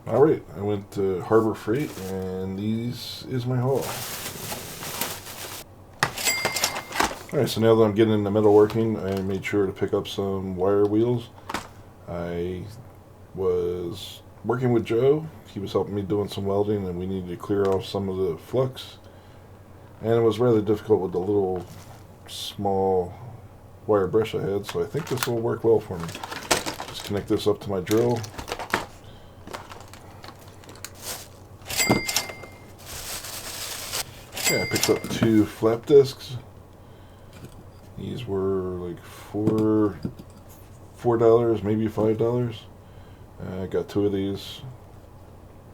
Alright, I went to Harbor Freight, and these is my haul. Alright, so now that I'm getting into metalworking, I made sure to pick up some wire wheels. I was working with Joe. He was helping me doing some welding, and we needed to clear off some of the flux. And it was rather difficult with the little small wire brush I had, so I think this will work well for me. Just connect this up to my drill. Yeah, I picked up 2 flap discs. These were like $4, maybe $5. I got 2 of these.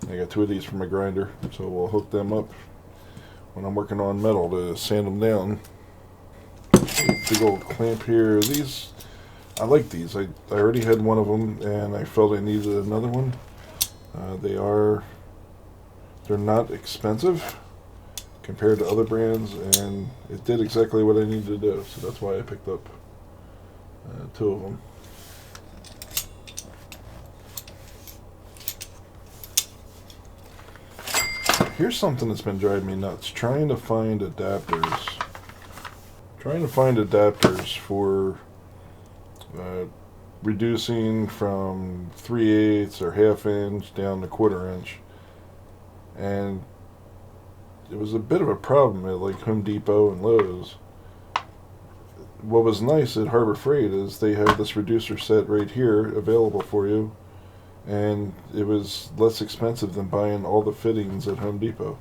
I got 2 of these for my grinder, so we'll hook them up when I'm working on metal to sand them down. Big old clamp here. These, I like these. I already had one of them, and I felt I needed another one. They're not expensive compared to other brands, and it did exactly what I needed to do, so that's why I picked up 2 of them. Here's something that's been driving me nuts, trying to find adapters for reducing from 3/8 or 1/2 inch down to 1/4 inch, and it was a bit of a problem at like Home Depot and Lowe's. What was nice at Harbor Freight is they have this reducer set right here available for you, and it was less expensive than buying all the fittings at Home Depot.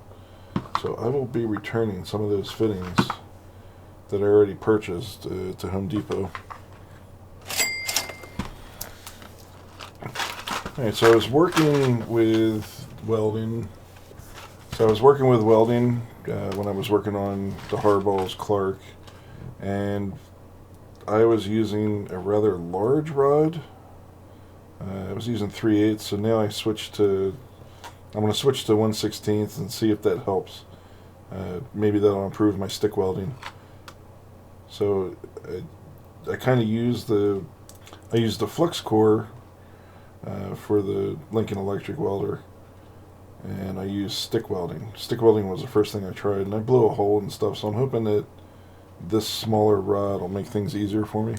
So I will be returning some of those fittings that I already purchased to Home Depot. Alright, so I was working with welding. When I was working on the Hardballs Clark, and I was using a rather large rod. I was using 3/8, so now I'm going to switch to 1/16 and see if that helps. Maybe that'll improve my stick welding. So I kind of used the flux core for the Lincoln electric welder, and I used stick welding. Stick welding was the first thing I tried, and I blew a hole and stuff, so I'm hoping that this smaller rod will make things easier for me.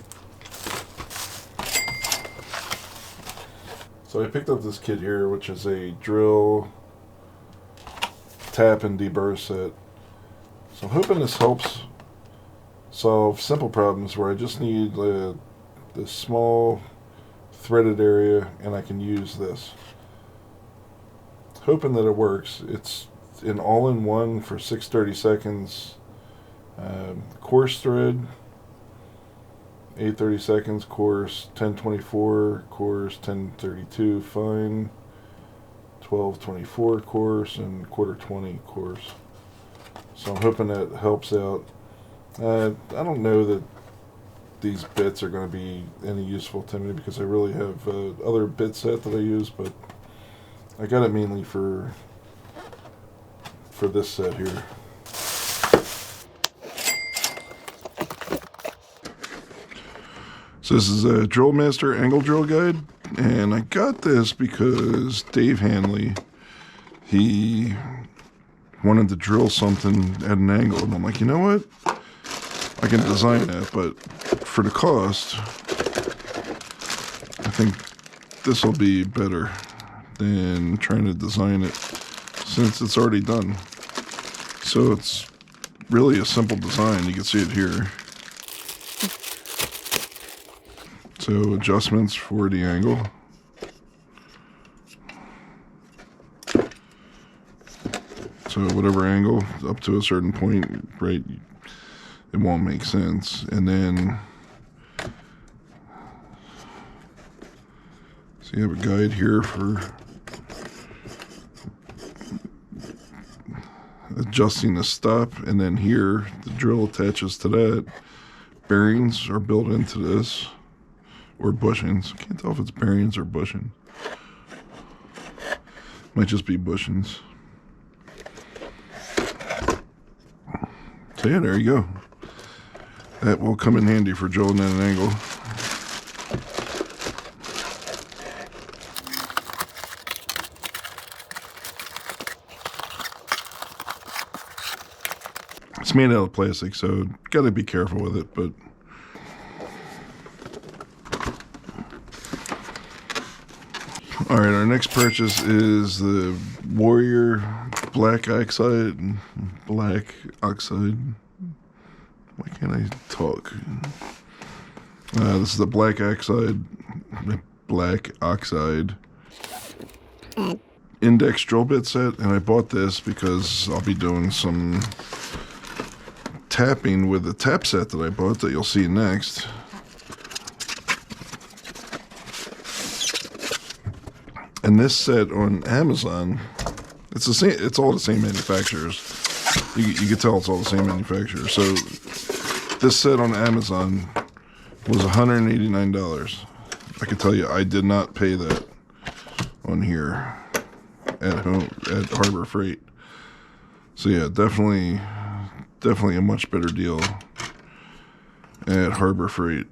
So I picked up this kit here, which is a drill, tap, and deburr set. So I'm hoping this helps solve simple problems where I just need this small threaded area, and I can use this. Hoping that it works. It's an all-in-one for 630 seconds. Coarse thread, 830 seconds, coarse 1024, coarse 1032, fine 1224, coarse, and 1/420, coarse. So I'm hoping that helps out. I don't know that these bits are going to be any useful to me because I really have other bit set that I use, but I got it mainly for this set here. So this is a Drill Master Angle Drill Guide, and I got this because Dave Hanley, he wanted to drill something at an angle, and I'm like, you know what? I can design that, but for the cost, I think this will be better than trying to design it since it's already done. So it's really a simple design. You can see it here. So adjustments for the angle. So whatever angle up to a certain point, right, it won't make sense. And then, so you have a guide here for adjusting the stop, and then here the drill attaches to that. Bearings are built into this, or bushings. Can't tell if it's bearings or bushing. Might just be bushings. So yeah, there you go. That will come in handy for drilling at an angle. It's made out of plastic, so got to be careful with it, but all right, our next purchase is the Warrior Black Oxide. Why can't I talk? This is the Black Oxide index drill bit set, and I bought this because I'll be doing some tapping with the tap set that I bought that you'll see next. And this set on Amazon, it's the same. It's all the same manufacturers. You can tell it's all the same manufacturer. So this set on Amazon was $189. I can tell you, I did not pay that on here at Harbor Freight. So yeah, definitely a much better deal at Harbor Freight.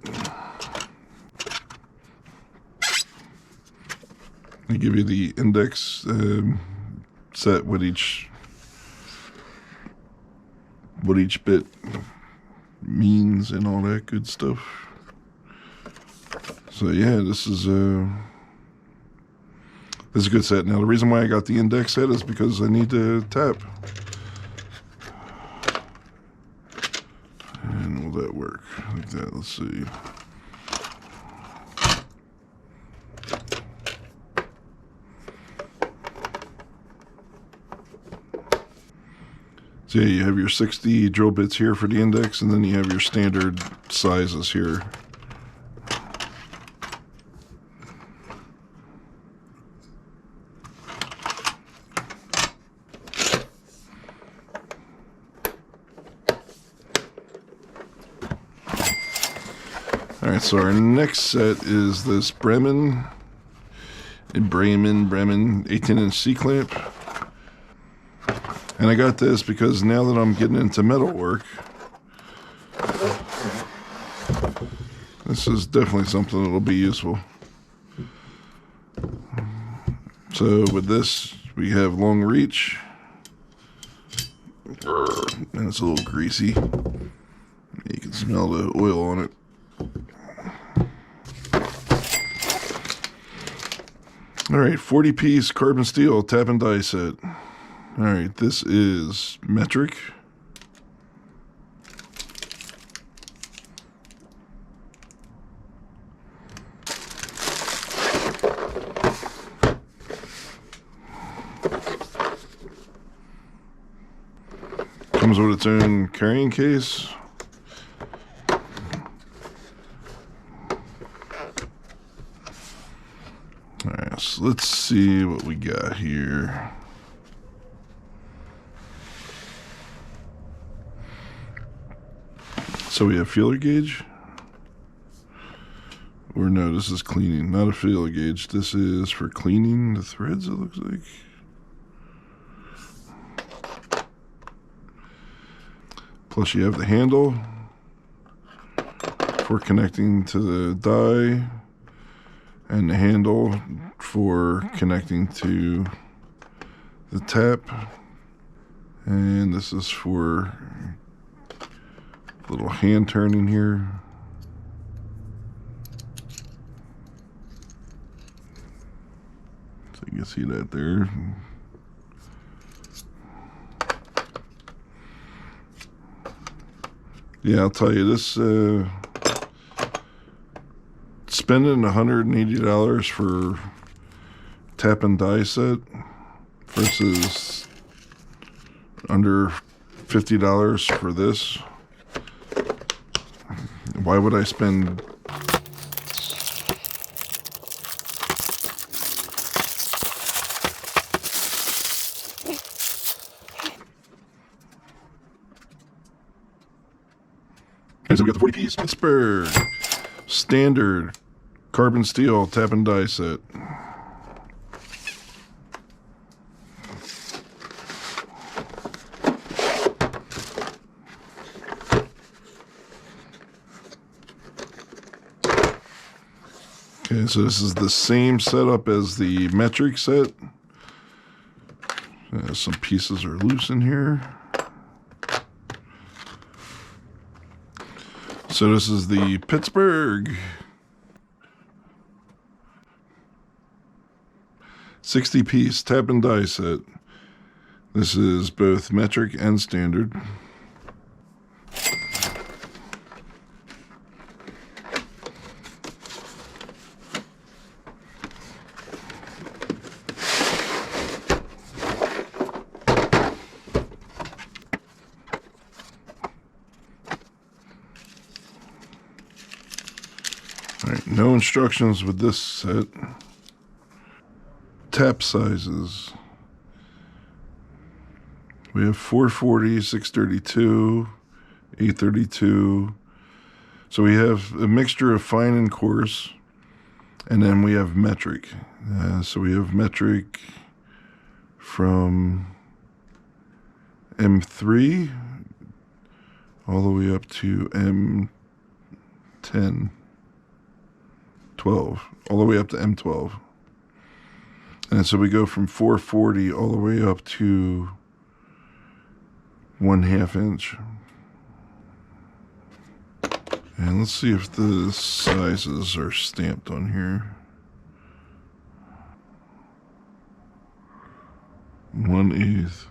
They give you the index set with each bit means and all that good stuff. So yeah, this is a good set. Now the reason why I got the index set is because I need to tap. And will that work like that? Let's see. So yeah, you have your 60 drill bits here for the index, and then you have your standard sizes here. Alright, so our next set is this Bremen 18-inch C-clamp. And I got this because now that I'm getting into metal work, this is definitely something that'll be useful. So with this, we have long reach, and it's a little greasy. You can smell the oil on it. All right, 40-piece carbon steel tap and die set. All right, this is metric. Comes with its own carrying case. All right, so let's see what we got here. So we have feeler gauge, or no, this is cleaning, not a feeler gauge. This is for cleaning the threads, it looks like. Plus you have the handle for connecting to the die, and the handle for connecting to the tap. And this is for little hand turning here. So you can see that there. Yeah, I'll tell you this, spending $180 for tap and die set versus under $50 for this. Why would I spend Okay, so we got the 40-piece Pittsburgh standard carbon steel tap and die set. Okay, so this is the same setup as the metric set. Some pieces are loose in here. So this is the Pittsburgh 60-piece tap and die set. This is both metric and standard. Alright, no instructions with this set. Tap sizes. We have 440, 632, 832. So we have a mixture of fine and coarse. And then we have metric. So we have metric from M3 all the way up to M10, 12, all the way up to M12. And so we go from 440 all the way up to 1/2 inch. And let's see if the sizes are stamped on here. 1/8.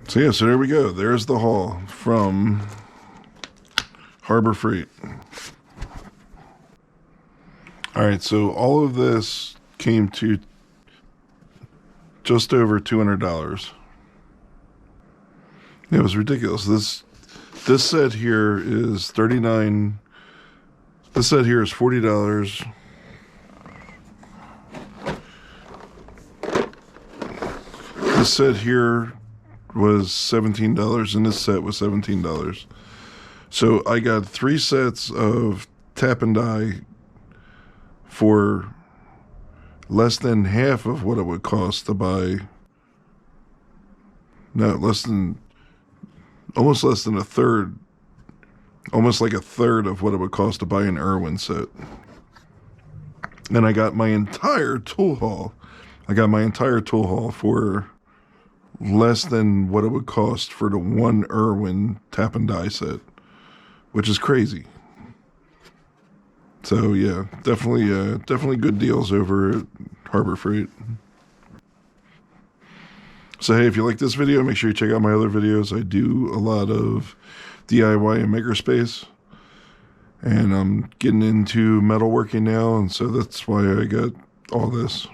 So yeah, so there we go. There's the haul from Harbor Freight. All right, so all of this came to just over $200. It was ridiculous. This set here is $39. This set here is $40. This set here was $17, and this set was $17. So I got 3 sets of tap and die for less than half of what it would cost to buy. No, almost less than a third. Almost like a third of what it would cost to buy an Irwin set. And I got my entire tool haul. I got my entire tool haul for less than what it would cost for the one Irwin tap and die set, which is crazy. So yeah, definitely good deals over at Harbor Freight. So hey, if you like this video, make sure you check out my other videos. I do a lot of DIY and makerspace, and I'm getting into metalworking now, and so that's why I got all this.